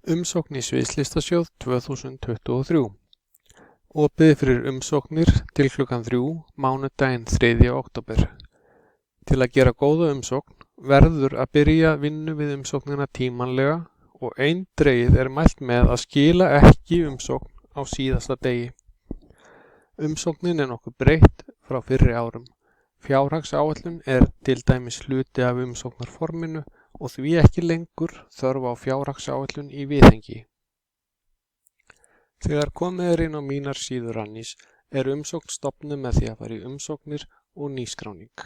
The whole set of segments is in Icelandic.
Umsókn í Sviðslistasjóð 2023. Opið fyrir umsóknir til klukkan 3 mánudaginn 3. október. Til að gera góða umsókn verður að byrja vinnu við umsóknina tímanlega og eindregið er mælt með að skila ekki umsókn á síðasta degi. Umsóknin er nokkuð breytt frá fyrri árum. Fjárhagsáætlun er til dæmis hluti af umsóknarforminu og því ekki lengur þörf á fjárhagsáætlun í viðhengi. Þegar komið er inn á mínar síður Rannís er umsókn stofnuð með því að fara í umsóknir og nýskráning.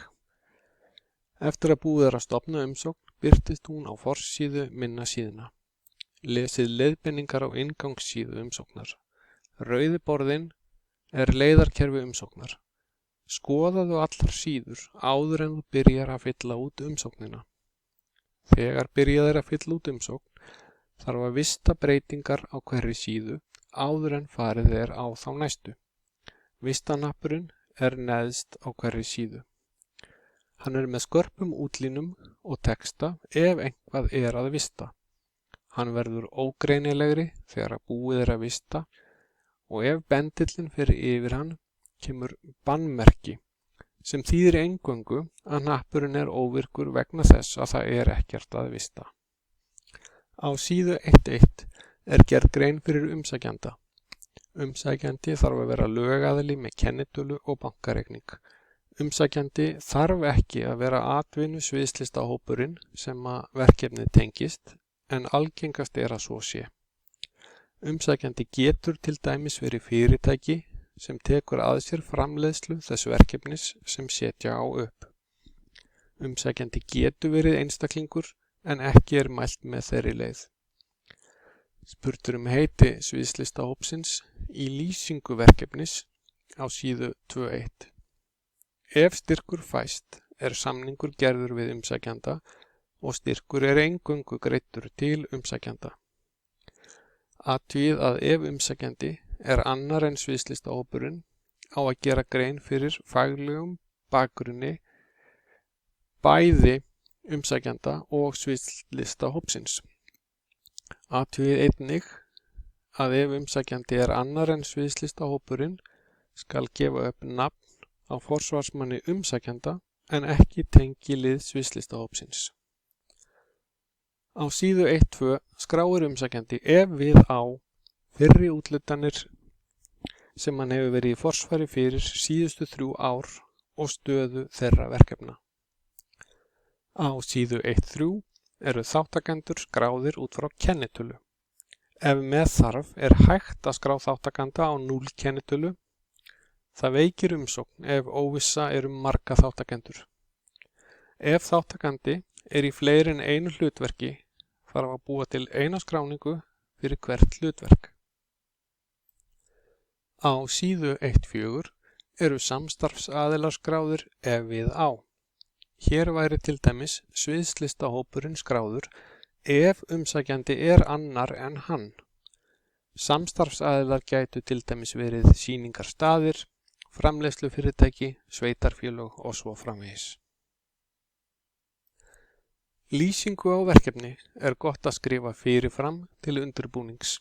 Eftir að búið er að stofna umsókn birtist hún á forsíðu minna síðuna. Lesið leiðbeiningar á inngangssíðu umsóknar. Rauði borðinn er leiðarkerfi umsóknar. Skoðaðu allar síður áður en þú byrjar að fylla út umsóknina. Þegar byrjað er að fylla út umsókn þarf að vista breytingar á hverri síðu áður en farið er á þá næstu. Vistanappurinn er neðst á hverri síðu. Hann er með skörpum útlínum og texta ef eitthvað er að vista. Hann verður ógreinilegri þegar að búið er að vista og ef bendillinn fer yfir hann kemur bannmerki sem þýðir eingöngu að hnappurinn er óvirkur vegna þess að það er ekkert að vista. Á síðu 1.1 er gerð grein fyrir umsækjanda. Umsækjandi þarf að vera lögaðili með kennitölu og bankareikning. Umsækjandi þarf ekki að vera atvinnu sviðslistahópurinn sem að verkefnið tengist, en algengast er að svo sé. Umsækjandi getur til dæmis verið fyrirtæki sem tekur að sér framleiðslu þess verkefnis sem setja á upp. Umsækjandi getur verið einstaklingur en ekki er mælt með þeirri leið. Spurtur heiti sviðslistahópsins í lýsingu verkefnis á síðu 2.1. Ef styrkur fæst er samningur gerður við umsækjanda og styrkur er eingöngu greiddur til umsækjanda. Athugið að ef umsækjandi er annar en sviðslistahópurinn á að gera grein fyrir faglegum bakgrunni bæði umsækjanda og sviðslistahópsins. Athugið einnig að ef umsækjandi er annar en sviðslistahópurinn skal gefa upp nafn á forsvarsmanni umsækjanda en ekki tengilið sviðslistahópsins. Á síðu 1.2 skráir umsækjandi ef við á fyrri úthlutanir sem hann hefur verið í forsvari fyrir síðustu 3 ár og stöðu þeirra verkefna. Á síðu 1.3 eru þátttakendur skráðir út frá kennitölu. Ef með þarf er hægt að skrá þáttakanda á 0 kennitölu. Það veikir umsókn ef óvissa er marga þáttakendur. Ef þáttakandi er í fleiri en einu hlutverki þarf að búa til eina skráningu fyrir hvert hlutverk. Á síðu 1.4 eru samstarfsaðilar skráðir ef við á. Hér væri til dæmis sviðslistahópurinn skráður ef umsækjandi er annar en hann. Samstarfsaðilar gætu til dæmis verið sýningarstaðir, framleiðslufyrirtæki, sveitarfélög og svo framvegis. Lýsingu á verkefni er gott að skrifa fyrirfram til undirbúnings.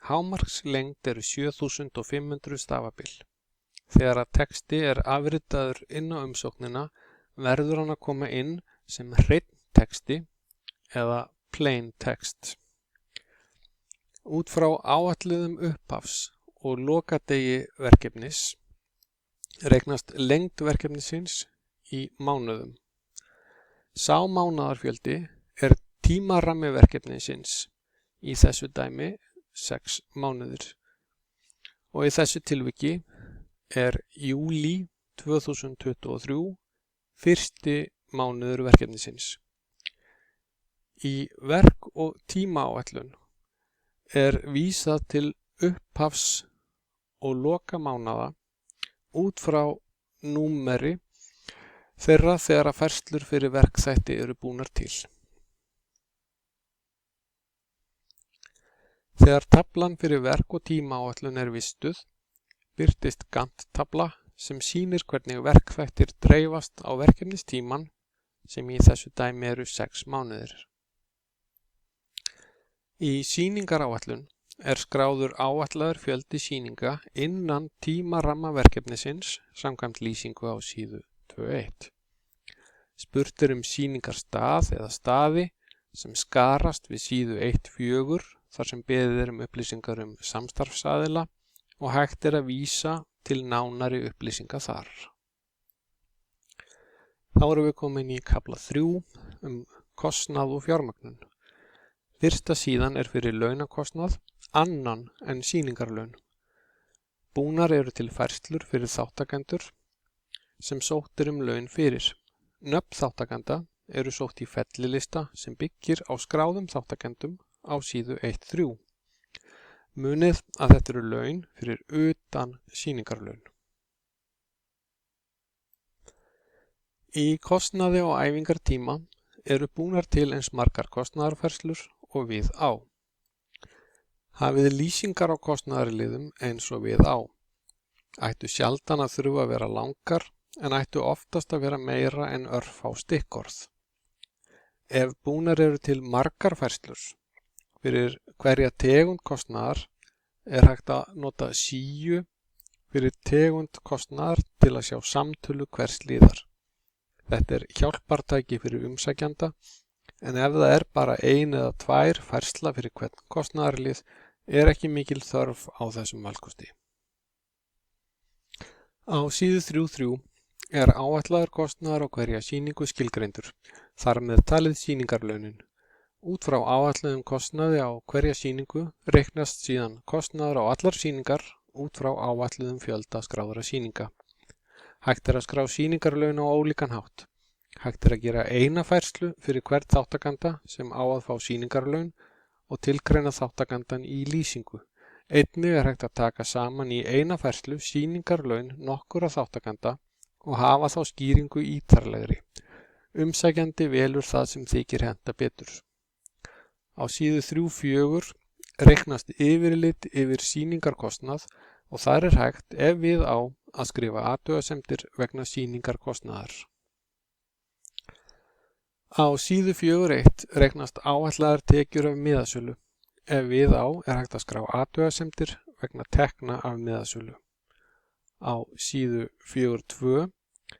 Hámarkslengd eru 7500 stafabil. Þegar að texti er afritaður inn á umsóknina verður hann að koma inn sem hreinn texti eða plain text. Út frá áætluðum upphafs og lokadegi verkefnis reiknast lengd verkefnisins í mánuðum. Sá mánaðarfjöldi er tímarammi verkefnisins, í þessu dæmi 6 mánuðir. Og í þessu tilviki er júlí 2023 fyrsti mánuður verkefnisins. Í verk- og tímaáætlun er vísað til upphafs og lokamánaða út frá númeri þeirra þegar að færslur fyrir verkþætti eru búnar til. Þegar taflan fyrir verk- og tímaáætlun er vistuð, birtist Gantt-tafla sem sýnir hvernig verkþættir dreifast á verkefnistíman sem í þessu dæmi eru 6 mánuðir. Í sýningaráætlun er skráður áætlaður fjöldi sýninga innan tímaramma verkefnisins samkvæmt lýsingu á síðu 2.1. Spurt er sýningarstað eða staði sem skarast við síðu 1.4 þar sem beðið er upplýsingar samstarfsaðila og hægt er að vísa til nánari upplýsinga þar. Þá erum við komin í kafla 3 kostnað og fjármögnun. Fyrsta síðan er fyrir launakostnað annan en sýningarlaun. Búnar eru til færslur fyrir þáttakendur sem sótt er laun fyrir. Nöfn þáttakenda eru sótt í fellilista sem byggir á skráðum þáttakendum á síðu 1.3. Munið að þetta eru laun fyrir utan sýningarlaun. Í kostnaði og æfingartíma eru búnar til eins margar kostnaðarfærslur og við á. Hafið lýsingar á kostnaðarliðum eins og við á. Ættu sjaldan að þurfa að vera langar en ættu oftast að vera meira en örfá stikkorð. Ef búnar eru til margar færslur fyrir hverja tegund kostnaðar er hægt að nota síu fyrir tegund kostnaðar til að sjá samtölu hvers liðar. Þetta er hjálpartæki fyrir umsækjanda en ef það er bara 1 eða 2 færsla fyrir hvern kostnaðarlið er ekki mikil þörf á þessum valkosti. Á síðu 3.3 er áætlaður kostnaðar á hverja sýningu skilgreindur, þar með talið sýningarlaunin. Út frá áætluðum kostnaði á hverja sýningu reiknast síðan kostnaður á allar sýningar út frá áætluðum fjölda skráðra sýninga. Hægt er að skrá sýningarlaun á ólíkan hátt. Hægt er að gera eina færslu fyrir hvern þáttakanda sem á að fá sýningarlaun og tilgreina þáttakandan í lýsingu. Einnig er hægt að taka saman í eina færslu sýningarlaun nokkurra þáttakanda og hafa þá skýringu ítarlegri. Umsækjandi velur það sem þykir henta betur. Á síðu 3.4 reiknast yfirlit yfir sýningarkostnað og þar er hægt ef við á að skrifa athugasemdir vegna sýningarkostnaðar. Á síðu 4.1 reiknast áætlaðar tekjur af miðasölu. Ef við á er hægt að skrá athugasemdir vegna tekna af miðasölu. Á síðu 4.2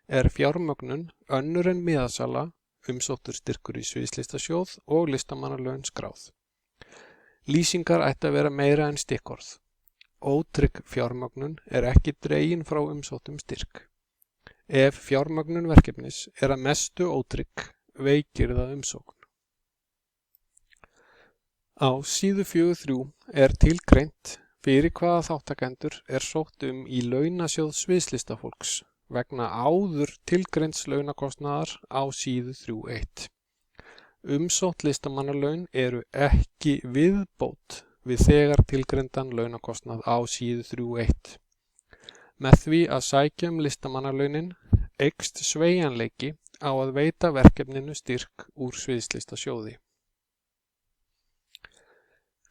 er fjármögnun önnur en miðasala, umsóttur styrkur í sviðslistasjóð og listamannalaun skráð. Lýsingar ætti að vera meira en stikkorð. Ótrygg fjármögnun er ekki dregin frá umsóttum styrk. Ef fjármögnun verkefnis er að mestu ótrygg, veikir það umsókn. Á síðu 4.3 er tilgreint fyrir hvaða þáttakendur er sótt í launasjóð sviðslistafólks vegna áður tilgreints launakostnaðar á síðu 3.1. Umsótt listamannalaun eru ekki viðbót við þegar tilgreindan launakostnað á síðu 3.1. Með því að sækja listamannalaunin eykst sveigjanleiki á að veita verkefninu styrk úr sviðslistasjóði.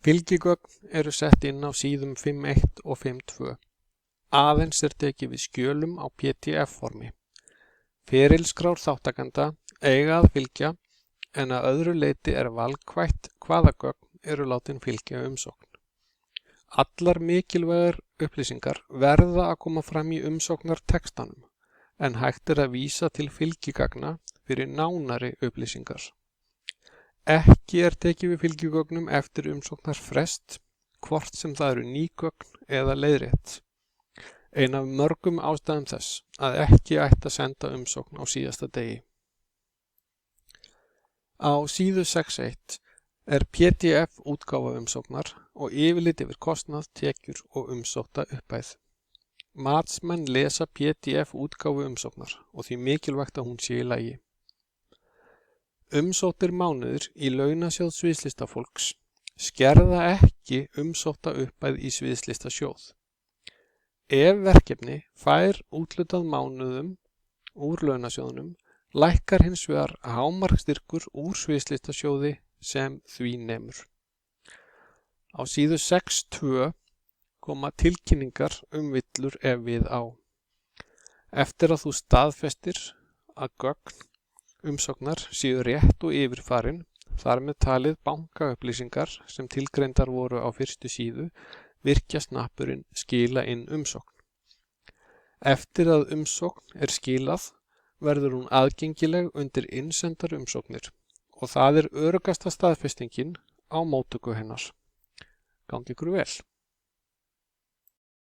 Fylgigögn eru sett inn á síðum 5.1 og 5.2. Aðeins er tekið við skjölum á PDF-formi. Ferilskrár þáttakenda eiga að fylgja en að öðru leyti er valkvætt hvaða gögn eru látin fylgja umsókn. Allar mikilvægar upplýsingar verða að koma fram í umsóknartextanum en hægt er að vísa til fylgigagna fyrir nánari upplýsingar. Ekki er tekið við fylgigögnum eftir umsóknarfrest, hvort sem það eru ný gögn eða leiðrétt. Ein af mörgum ástæðum þess að ekki ætti að senda umsókn á síðasta degi. Á síðu 6.1 er PDF útgáfa umsóknar og yfirlit yfir kostnað, tekjur og umsótta upphæð. Matsmenn lesa PDF útgáfu umsóknar og því mikilvægt að hún sé í lagi. Umsóttir mánuðir í launasjóð sviðslistafólks skerða ekki umsótta upphæð í sviðslistasjóð. Ef verkefni fær úthlutað mánuðum úr launasjóðnum, lækkar hins vegar hámarksstyrkur úr sviðslistasjóði sem því nemur. Á síðu 6.2 koma tilkynningar villur ef við á. Eftir að þú staðfestir að gögn umsóknar séu rétt og yfirfarin, þar með talið bankaupplýsingar sem tilgreindar voru á fyrstu síðu, virkja snappurinn skila inn umsókn. Eftir að umsókn er skilað verður hún aðgengileg undir innsendar umsóknir og það er öruggasta staðfestingin á móttöku hennar. Gangi ykkur vel.